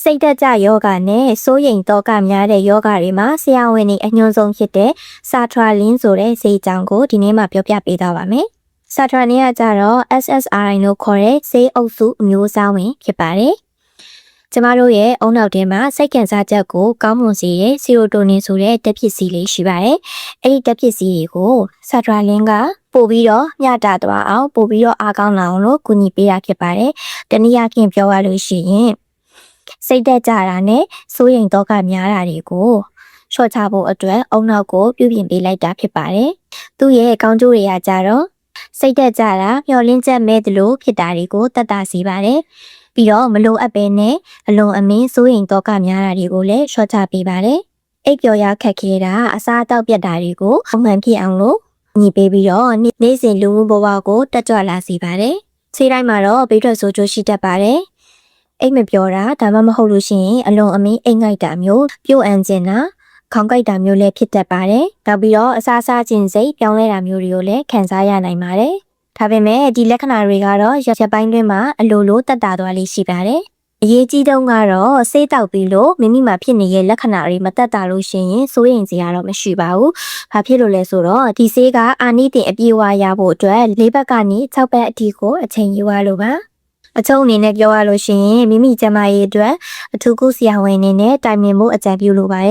စိတ်ဓာတ်ကျယောဂနဲ့စိုးရိမ်တော့ကများတဲ့ယောဂတွေမှာဆရာဝန်တွေအညွှန်းဆုံးဖြစ်တဲ့စာထရာလင်းဆိုတဲ့ဆေးအကြောင်းကိုဒီနေ့မှပြောပြပေးသွားပါမယ်။စာထရာလင်းကကြတော့ SSRI လို့ခေါ်တဲ့ဆေးအုပ်စုအမျိုးအစားဝင်ဖြစ်ပါတယ်။ကျမတို့ရဲ့အုံနောက်ထဲမှာစိတ်ခံစားချက်ကိုကောင်းမွန်စေတဲ့ဆီရိုတိုနင်ဆိုတဲ့ဓာတ်ဖြစ်စီလေးရှိပါတယ်။အဲ့ဒီဓာတ်ဖြစ်စီတွေကိုစာထရာလင်းကပို့ပြီးတော့မျှတသွားအောင်ပို့ပြီးတော့အားကောင်းလာအောင်လို့ကူညီပေးတာဖြစ်ပါတယ်။တနည်းအားဖြင့်ပြောရလို့ရှိရင်စိတ်သက်ကြတာနဲ့စိုးရိမ်တော့ကများတာတွေကိုလျှော့ချဖို့အတွက်အုံနောက်ကိုပြုပြင်ပေးလိုက်တာဖြစ်ပါတယ်။သူ့ရဲ့ကောင်းကျိုးတွေကကြတော့စိတ်သက်ကြတာမျောလင်းချက်မဲ့သလိုဖြစ်တာတွေကိုတတ်တာစေပါတယ်။ပြီးတော့မလိုအပ်ပဲနဲ့အလွန်အမင်းစိုးရိမ်တော့ကများတာတွေကိုလည်းလျှော့ချပေးပါတယ်။အိပ်ပျော်ရခက်ခဲတာအစားအသောက်ပြတ်တာတွေကိုအမှန်ဖြစ်အောင်လို့ညီပေးပြီးတော့နေ့စဉ်လူမှုဘဝကိုတက်ကြွလာစေပါတယ်။ခြေတိုင်းမှာတော့ဘေးထွက်ဆိုးကျိုးရှိတတ်ပါတယ်။အိတ်မပြောတာဒါမှမဟုတ်လို့ရှိရင်အလွန်အမင်းအိတ်ငိုက်တာမျိုးပြုတ်အန်ကျင်တာခေါင်းကိုက်တာမျိုးလည်းဖြစ်တတ်ပါတယ်။နောက်ပြီးတော့အစားစားခြင်းစိတ်ပြောင်းလဲတာမျိုးတွေကိုလည်းခံစားရနိုင်ပါတယ်။ဒါပေမဲ့ဒီလက္ခဏာတွေကတော့ရက်ပိုင်းတွင်းမှာအလိုလိုတက်တာသွားလေးရှိပါတယ်။အရေးကြီးဆုံးကတော့ဆေးတောက်ပြီးလို့မိမိမှာဖြစ်နေတဲ့လက္ခဏာတွေမတက်တာလို့ရှိရင်စိုးရိမ်စရာတော့မရှိပါဘူး။ဘာဖြစ်လို့လဲဆိုတော့ဒီဆေးကအာနိသင်အပြည့်အဝရဖို့အတွက်၄ဘက်ကနေ6ဘက်အထိကိုအချိန်ယူရလို့ပါ။အချုံအနေနဲ့ပြောရလို့ရှိရင်မိမိကျန်းမာရေးအတွက်အထူးကုဆရာဝန်အနေနဲ့တိုင်ပင်မှုအကြံပြုလိုပါတယ်